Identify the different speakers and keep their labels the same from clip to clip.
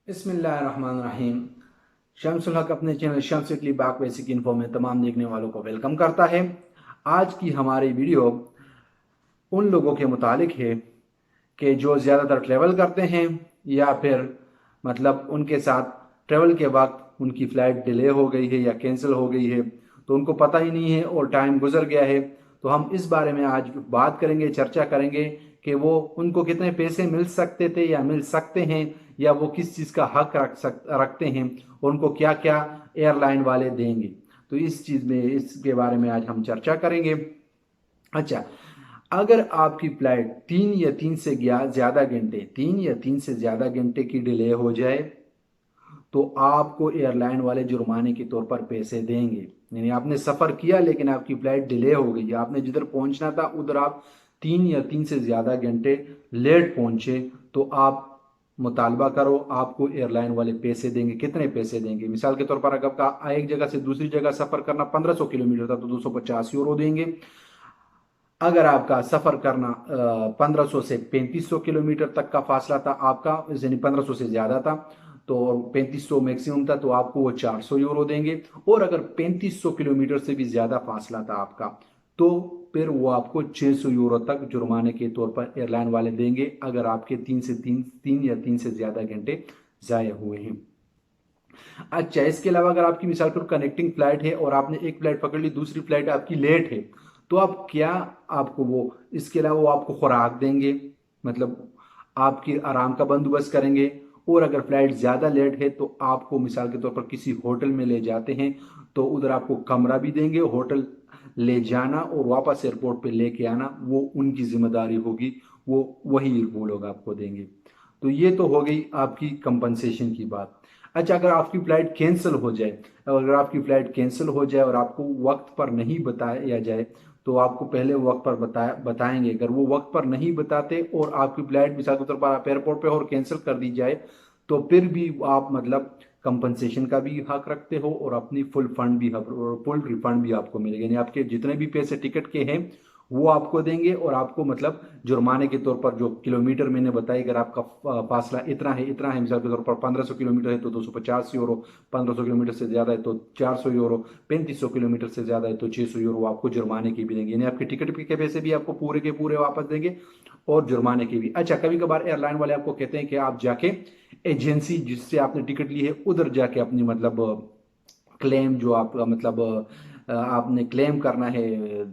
Speaker 1: बिस्मिल्लाहिर्रहमानिर्रहीम। शम्सुल हक अपने चैनल शम्स इटली बाग बेसिक इन्फो में तमाम देखने वालों को वेलकम करता है। आज की हमारी वीडियो उन लोगों के मुतालिक है कि जो ज़्यादातर ट्रैवल करते हैं या फिर मतलब उनके साथ ट्रैवल के वक्त उनकी फ़्लाइट डिले हो गई है या कैंसिल हो गई है, तो उनको पता ही नहीं है और टाइम गुजर गया है। तो हम इस बारे में आज बात करेंगे, चर्चा करेंगे कि वो उनको कितने पैसे मिल सकते थे या मिल सकते हैं, या वो किस चीज़ का हक रखते हैं और उनको क्या क्या एयरलाइन वाले देंगे। तो इस चीज़ में इसके बारे में आज हम चर्चा करेंगे। अच्छा, अगर आपकी फ्लाइट 3 या 3 से ज़्यादा घंटे की डिले हो जाए तो आपको एयरलाइन वाले जुर्माने के तौर पर पैसे देंगे। यानी आपने सफ़र किया लेकिन आपकी फ्लाइट डिले हो गई, आपने जिधर पहुंचना था उधर आप 3 या 3 से ज़्यादा घंटे लेट पहुंचे, तो आप मुतालबा करो, आपको एयरलाइन वाले पैसे देंगे। कितने पैसे देंगे? मिसाल के तौर पर अगर आपका एक जगह से दूसरी जगह सफ़र करना 1500 किलोमीटर था तो 250 यूरो देंगे। अगर आपका सफ़र करना 1500 से 3500 किलोमीटर तक का फासला था आपका, यानी 1500 से ज़्यादा था तो 3500 मैक्सिमम था, तो आपको वो 400 यूरो देंगे। और अगर 3500 किलोमीटर से भी ज़्यादा फासला था आपका तो फिर वो आपको 600 यूरो तक जुर्माने के तौर पर एयरलाइन वाले देंगे, अगर आपके 3 या 3 से ज़्यादा घंटे ज़ाया हुए हैं। अच्छा, इसके अलावा अगर आपकी मिसाल पर कनेक्टिंग फ्लाइट है और आपने एक फ्लाइट पकड़ ली, दूसरी फ्लाइट आपकी लेट है, तो आप क्या, आपको वो इसके अलावा वो आपको खुराक देंगे, मतलब आपकी आराम का बंदोबस्त करेंगे। और अगर फ्लाइट ज़्यादा लेट है तो आपको मिसाल के तौर पर किसी होटल में ले जाते हैं तो उधर आपको कमरा भी देंगे। होटल ले जाना और वापस एयरपोर्ट पे लेके आना वो उनकी जिम्मेदारी होगी, वो वही वो लोग आपको देंगे। तो ये तो हो गई आपकी कंपनसेशन की बात। अच्छा, अगर आपकी फ्लाइट कैंसिल हो जाए, अगर आपकी फ्लाइट कैंसिल हो जाए और आपको वक्त पर नहीं बताया जाए, तो आपको पहले वक्त पर बताएंगे। अगर वो वक्त पर नहीं बताते और आपकी फ्लाइट मिसाल के तौर पर आप एयरपोर्ट पे और कैंसिल कर दी जाए, तो फिर भी आप मतलब कंपनसेशन का भी हक रखते हो और अपनी फुल रिफंड भी आपको मिलेगा। यानी आपके जितने भी पैसे टिकट के हैं वो आपको देंगे और आपको मतलब जुर्माने के तौर पर जो किलोमीटर मैंने बताई, अगर आपका फासला इतना है मिसाल के तौर पर 1500 किलोमीटर है तो 250 यूरो, 1500 किलोमीटर से ज़्यादा है तो 400 यूरो, 3500 किलोमीटर से ज़्यादा है तो 600 यूरो आपको जुर्माने के भी देंगे। यानी आपके टिकट के पैसे भी आपको पूरे के पूरे वापस देंगे और जुर्माने के भी। अच्छा, कभी कभार एयरलाइन वाले आपको कहते हैं कि आप जाके एजेंसी जिससे आपने टिकट ली है उधर जाके अपनी मतलब क्लेम जो आपका मतलब आपने क्लेम करना है,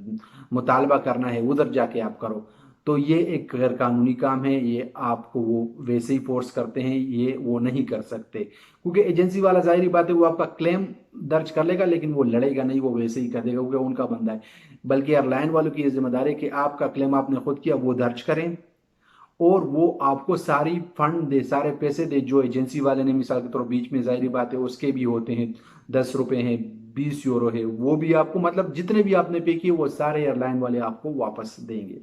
Speaker 1: मुतालबा करना है, उधर जाके आप करो। तो ये एक गैर कानूनी काम है, ये आपको वो वैसे ही फोर्स करते हैं, ये वो नहीं कर सकते क्योंकि एजेंसी वाला जाहिर बात है वो आपका क्लेम दर्ज कर लेगा लेकिन वो लड़ेगा नहीं, वो वैसे ही कर देगा क्योंकि उनका बंदा है। बल्कि एयरलाइन वालों की ये जिम्मेदारी है कि आपका क्लेम आपने खुद किया वो दर्ज करें और वो आपको सारी फंड दे, सारे पैसे दे जो एजेंसी वाले ने मिसाल के तौर पर बीच में जाहिर बात है उसके भी होते हैं, 10 रुपए हैं, 20 यूरो है, वो भी आपको मतलब जितने भी आपने पे किए वो सारे एयरलाइन वाले आपको वापस देंगे।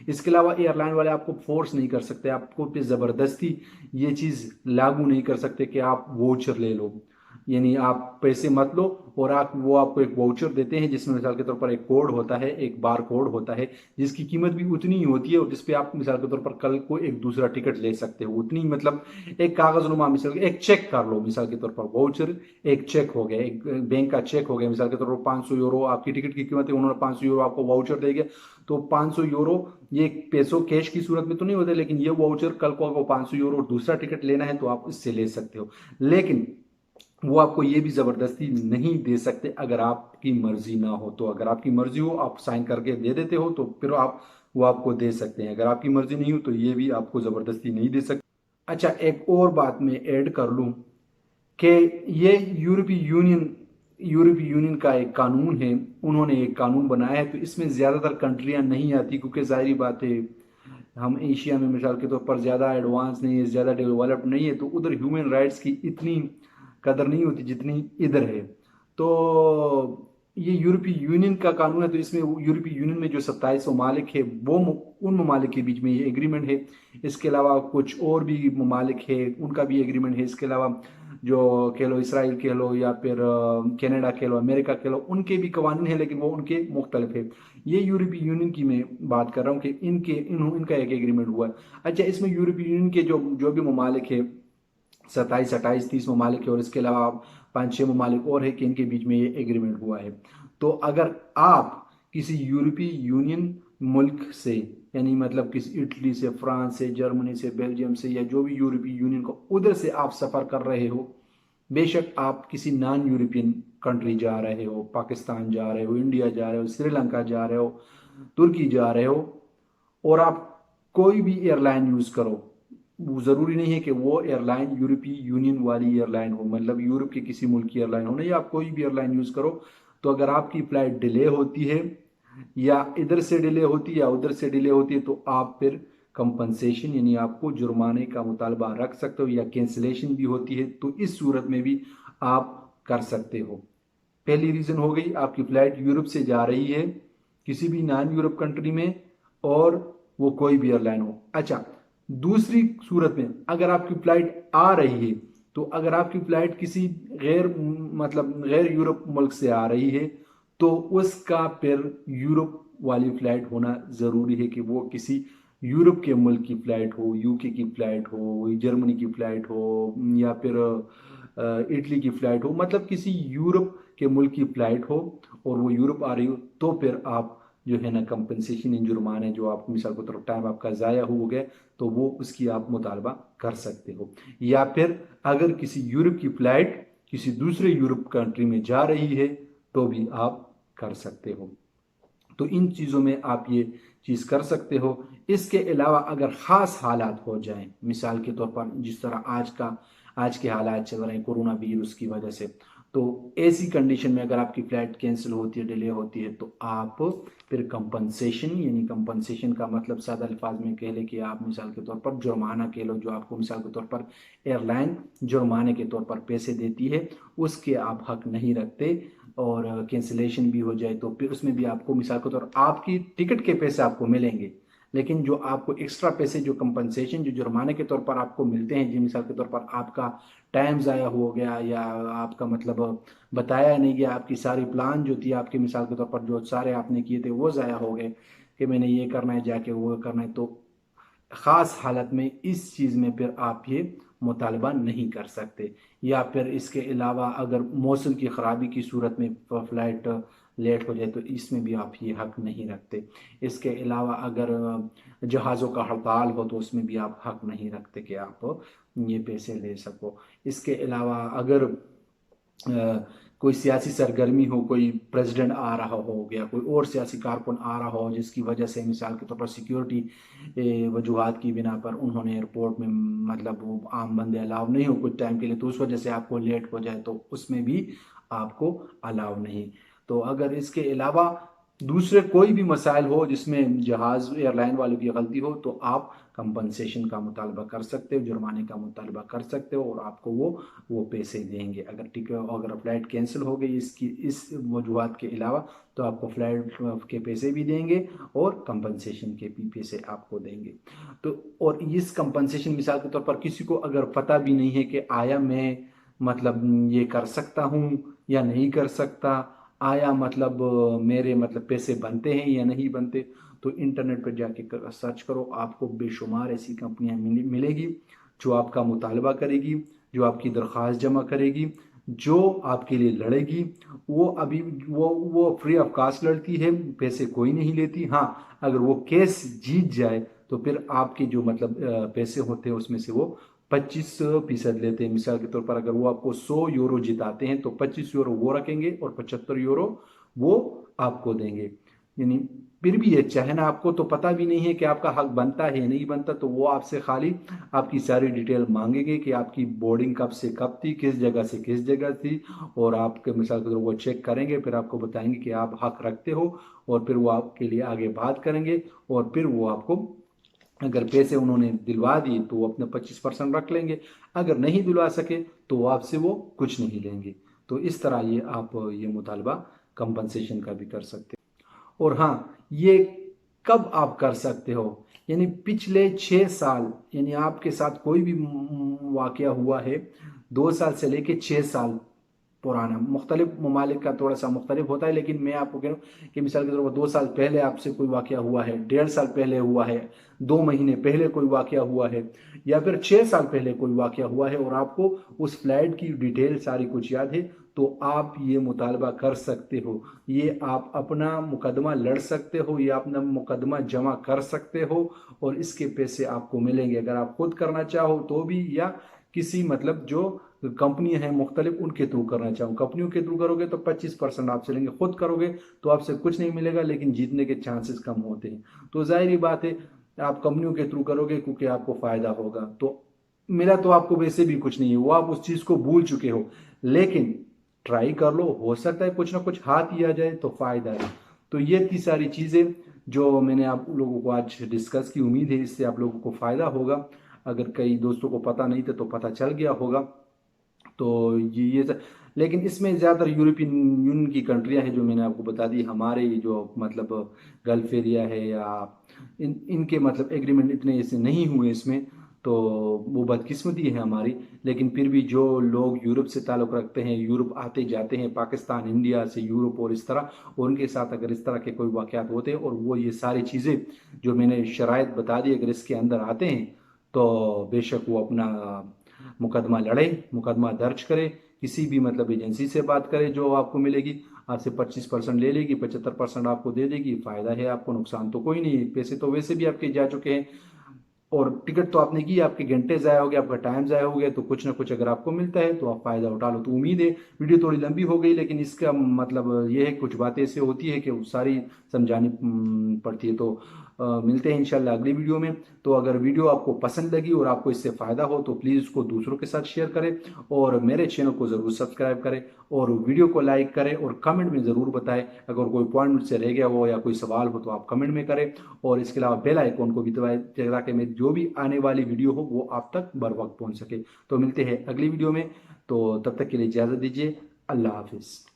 Speaker 1: इसके अलावा एयरलाइन वाले आपको फोर्स नहीं कर सकते, आपको पे ज़बरदस्ती ये चीज़ लागू नहीं कर सकते कि आप वोचर ले लो। यानी आप पैसे मत लो और आप वो आपको एक वाउचर देते हैं जिसमें मिसाल के तौर पर एक कोड होता है, एक बार कोड होता है जिसकी कीमत भी उतनी ही होती है और जिसपे आप मिसाल के तौर पर कल को एक दूसरा टिकट ले सकते हो उतनी, मतलब एक कागजनुमा मिसाल एक चेक कर लो, मिसाल के तौर पर वाउचर एक चेक हो गया, एक बैंक का चेक हो गया, मिसाल के तौर पर 500 यूरो आपकी टिकट की कीमत है, उन्होंने 500 यूरो आपको वाउचर देंगे। तो 500 यूरो ये पैसों कैश की सूरत में तो नहीं होते, लेकिन ये वाउचर कल को आपको 500 यूरो दूसरा टिकट लेना है तो आप इससे ले सकते हो। लेकिन वो आपको ये भी जबरदस्ती नहीं दे सकते अगर आपकी मर्जी ना हो। तो अगर आपकी मर्जी हो आप साइन करके दे देते हो तो फिर आप वो आपको दे सकते हैं, अगर आपकी मर्जी नहीं हो तो ये भी आपको जबरदस्ती नहीं दे सकते। अच्छा, एक और बात मैं ऐड कर लूं कि ये यूरोपीय यूनियन का एक कानून है, उन्होंने एक कानून बनाया है, तो इसमें ज़्यादातर कंट्रियां नहीं आती क्योंकि जाहिर बात है हम एशिया में मिसाल के तौर पर ज़्यादा एडवांस नहीं है, ज़्यादा डेवलप्ड नहीं है, तो उधर ह्यूमन राइट्स की इतनी कदर नहीं होती जितनी इधर है। तो ये यूरोपीय यूनियन का कानून है, तो इसमें यूरोपीय यूनियन में जो 27 ममालिक है वो उन ममालिक के बीच में ये एग्रीमेंट है। इसके अलावा कुछ और भी ममालिक है उनका भी एग्रीमेंट है। इसके अलावा जो कह लो इसराइल कह लो या फिर कनाडा कह लो, अमेरिका कह लो, उनके भी कवानीन है लेकिन वो उनके मुख्तलिफ है। ये यूरोपीय यूनियन की मैं बात कर रहा हूँ कि इनका एक एग्रीमेंट हुआ है। अच्छा, इसमें यूरोपीय यूनियन के जो जो भी ममालिक है 27, 28, 30 ममालिक है और इसके अलावा 5-6 ममालिक और है कि इनके बीच में ये एग्रीमेंट हुआ है। तो अगर आप किसी यूरोपीय यूनियन मुल्क से, यानी मतलब किसी इटली से, फ्रांस से, जर्मनी से, बेल्जियम से, या जो भी यूरोपीय यूनियन को उधर से आप सफ़र कर रहे हो, बेशक आप किसी नॉन यूरोपियन कंट्री जा रहे हो, पाकिस्तान जा रहे हो, इंडिया जा रहे हो, श्रीलंका जा रहे हो, तुर्की जा रहे हो, और आप कोई भी एयरलाइन यूज़ करो, वो ज़रूरी नहीं है कि वो एयरलाइन यूरोपीय यूनियन वाली एयरलाइन हो, मतलब यूरोप के किसी मुल्क की एयरलाइन हो, नहीं, आप कोई भी एयरलाइन यूज़ करो, तो अगर आपकी फ़्लाइट डिले होती है, या इधर से डिले होती है या उधर से डिले होती है, तो आप फिर कंपनसेशन यानी आपको जुर्माने का मुतालबा रख सकते हो, या कैंसिलेशन भी होती है, तो इस सूरत में भी आप कर सकते हो। पहली रीज़न हो गई, आपकी फ़्लाइट यूरोप से जा रही है किसी भी नॉन यूरोप कंट्री में, और वो कोई भी एयरलाइन हो। अच्छा, दूसरी सूरत में अगर आपकी फ़्लाइट आ रही है, तो अगर आपकी फ़्लाइट किसी गैर मतलब गैर यूरोप मुल्क से आ रही है, तो उसका फिर यूरोप वाली फ़्लाइट होना ज़रूरी है कि वो किसी यूरोप के मुल्क की फ़्लाइट हो, यूके की फ़्लाइट हो, जर्मनी की फ़्लाइट हो, या फिर इटली की फ़्लाइट हो, मतलब किसी यूरोप के मुल्क की फ़्लाइट हो और वो यूरोप आ रही हो, तो फिर आप जो है ना कंपनसेशन इन जुर्माने जो आप मिसाल को तरफ टाइम आपका ज़ाया हो गया, तो वो उसकी आप मुतालबा कर सकते हो। या फिर अगर किसी यूरोप की फ़्लाइट किसी दूसरे यूरोप कंट्री में जा रही है, तो भी आप कर सकते हो। तो इन चीज़ों में आप ये चीज़ कर सकते हो। इसके अलावा अगर ख़ास हालात हो जाएं, मिसाल के तौर पर जिस तरह आज के हालात चल रहे हैं कोरोना वायरस की वजह से, तो ऐसी कंडीशन में अगर आपकी फ़्लाइट कैंसिल होती है, डिले होती है, तो आप फिर कंपनसेशन, यानी कंपनसेशन का मतलब सादा अल्फाज में कह लें कि आप मिसाल के तौर पर जुर्माना कह लो, जो आपको मिसाल के तौर पर एयरलाइन जुर्माने के तौर पर पैसे देती है, उसके आप हक नहीं रखते। और कैंसिलेशन भी हो जाए, तो फिर उसमें भी आपको मिसाल के तौर आपकी टिकट के पैसे आपको मिलेंगे, लेकिन जो आपको एक्स्ट्रा पैसे, जो कंपनसेशन, जो जुर्माने के तौर पर आपको मिलते हैं, जी मिसाल के तौर पर आपका टाइम ज़ाया हो गया, या आपका मतलब बताया नहीं गया, आपकी सारी प्लान जो थी आपके मिसाल के तौर पर जो सारे आपने किए थे वो ज़ाया हो गए, कि मैंने ये करना है जाके वो करना है, तो ख़ास हालत में इस चीज़ में फिर आप ये मुतालबा नहीं कर सकते। या फिर इसके अलावा अगर मौसम की ख़राबी की सूरत में फ़्लाइट लेट हो जाए, तो इसमें भी आप ये हक़ नहीं रखते। इसके अलावा अगर जहाज़ों का हड़ताल हो, तो उसमें भी आप हक़ नहीं रखते कि आप ये पैसे ले सको। इसके अलावा अगर कोई सियासी सरगर्मी हो, कोई प्रेसिडेंट आ रहा हो गया, कोई और सियासी कारकुन आ रहा हो, जिसकी वजह से मिसाल के तौर पर सिक्योरिटी वजूहात की बिना पर उन्होंने एयरपोर्ट में मतलब वो आम बंदे अलाउ नहीं हो कुछ टाइम के लिए, तो उस वजह से आपको लेट हो जाए, तो उसमें भी आपको अलाउ नहीं। तो अगर इसके अलावा दूसरे कोई भी मसाइल हो जिसमें जहाज़ एयरलाइन वालों की गलती हो, तो आप कंपनसेशन का मुतालबा कर सकते हो, जुर्माने का मुतालबा कर सकते हो, और आपको वो पैसे देंगे। अगर टिकट अगर फ़्लाइट कैंसिल हो गई इस वजूहत के अलावा, तो आपको फ़्लाइट के पैसे भी देंगे और कंपनसेशन के भी पैसे आपको देंगे। तो और इस कंपनसेशन मिसाल के तौर पर किसी को अगर पता भी नहीं है कि आया मैं मतलब ये कर सकता हूँ या नहीं कर सकता, आया मतलब मेरे मतलब पैसे बनते हैं या नहीं बनते, तो इंटरनेट पर जाके सर्च करो, आपको बेशुमार ऐसी कंपनियां मिलेगी जो आपका मुतालबा करेगी, जो आपकी दरख्वास्त जमा करेगी, जो आपके लिए लड़ेगी। वो अभी वो फ्री ऑफ कास्ट लड़ती है, पैसे कोई नहीं लेती। हाँ, अगर वो केस जीत जाए, तो फिर आपके जो मतलब पैसे होते हैं उसमें से वो 25% लेते हैं। मिसाल के तौर पर अगर वो आपको 100 यूरो जिताते हैं, तो 25 यूरो वो रखेंगे और 75 यूरो वो आपको देंगे। यानी फिर भी ये चाहे ना, आपको तो पता भी नहीं है कि आपका हक बनता है या नहीं बनता, तो वो आपसे खाली आपकी सारी डिटेल मांगेंगे कि आपकी बोर्डिंग कब से कब थी, किस जगह से किस जगह थी, और आपके मिसाल के तौर वो चेक करेंगे, फिर आपको बताएंगे कि आप हक रखते हो, और फिर वो आपके लिए आगे बात करेंगे, और फिर वो आपको अगर पैसे उन्होंने दिलवा दिए तो वो अपने 25% रख लेंगे, अगर नहीं दिलवा सके तो वो आपसे वो कुछ नहीं लेंगे। तो इस तरह ये आप ये मुतालबा कंपनसेशन का भी कर सकते हो। और हाँ, ये कब आप कर सकते हो, यानी पिछले 6 साल, यानी आपके साथ कोई भी वाकया हुआ है 2 साल से लेके 6 साल पुराना। मुख्तलिफ ममालिक का थोड़ा सा मुख्तलिफ होता है, लेकिन मैं आपको कह रहा हूँ कि मिसाल के तौर पर 2 साल पहले आपसे कोई वाक़या हुआ है, 1.5 साल पहले हुआ है, 2 महीने पहले कोई वाक़या हुआ है, या फिर 6 साल पहले कोई वाक़या हुआ है और आपको उस फ्लाइट की डिटेल सारी कुछ याद है, तो आप ये मुतालबा कर सकते हो, ये आप अपना मुकदमा लड़ सकते हो, ये अपना मुकदमा जमा कर सकते हो और इसके पैसे आपको मिलेंगे। अगर आप खुद करना चाहो तो भी, या किसी मतलब जो कंपनी है मुख्तलिफ उनके थ्रू करना चाहो। कंपनियों के थ्रू करोगे तो 25% आपसे लेंगे, खुद करोगे तो आपसे कुछ नहीं मिलेगा, लेकिन जीतने के चांसेस कम होते हैं। तो जाहिर ही बात है आप कंपनियों के थ्रू करोगे क्योंकि आपको फायदा होगा। तो मिला तो आपको वैसे भी कुछ नहीं है, वो आप उस चीज को भूल चुके हो, लेकिन ट्राई कर लो, हो सकता है कुछ ना कुछ हाथ ही आ जाए तो फायदा है। तो ये थी सारी चीजें जो मैंने आप लोगों को आज डिस्कस की। उम्मीद है इससे आप लोगों को फायदा होगा। अगर कई दोस्तों को पता नहीं था तो पता चल गया होगा। तो ये लेकिन इसमें ज़्यादातर यूरोपियन यूनियन की कंट्रियां हैं जो मैंने आपको बता दी। हमारे जो मतलब गल्फ एरिया है या इनके मतलब एग्रीमेंट इतने ऐसे नहीं हुए इसमें, तो वो बदकिस्मती है हमारी। लेकिन फिर भी जो लोग यूरोप से ताल्लुक़ रखते हैं, यूरोप आते जाते हैं, पाकिस्तान इंडिया से यूरोप और इस तरह, और उनके साथ अगर इस तरह के कोई वाक़यात होते हैं और वो ये सारी चीज़ें जो मैंने शराइत बता दी अगर इसके अंदर आते हैं, तो बेशक वो अपना मुकदमा लड़े, मुकदमा दर्ज करे, किसी भी मतलब एजेंसी से बात करे जो आपको मिलेगी। आपसे 25% ले लेगी, 75% आपको दे देगी, फायदा है आपको, नुकसान तो कोई नहीं है। पैसे तो वैसे भी आपके जा चुके हैं और टिकट तो आपने की, आपके घंटे ज़ाया हो गए, आपका टाइम ज़ाया हो गया, तो कुछ ना कुछ अगर आपको मिलता है तो आप फ़ायदा उठा लो। तो उम्मीद है वीडियो थोड़ी लंबी हो गई, लेकिन इसका मतलब ये है कुछ बातें ऐसे होती है कि वो सारी समझानी पड़ती है। तो मिलते हैं इंशाल्लाह अगली वीडियो में। तो अगर वीडियो आपको पसंद लगी और आपको इससे फ़ायदा हो तो प्लीज़ उसको दूसरों के साथ शेयर करें और मेरे चैनल को ज़रूर सब्सक्राइब करें और वीडियो को लाइक करें और कमेंट में ज़रूर बताएं। अगर कोई पॉइंट मुझसे रह गया हो या कोई सवाल हो तो आप कमेंट में करें, और इसके अलावा बेल आइकॉन को भी दबाएं ताकि मेरी जो भी आने वाली वीडियो हो वो आप तक बर वक्त पहुंच सके। तो मिलते हैं अगली वीडियो में, तो तब तक के लिए इजाज़त दीजिए। अल्लाह हाफिज़।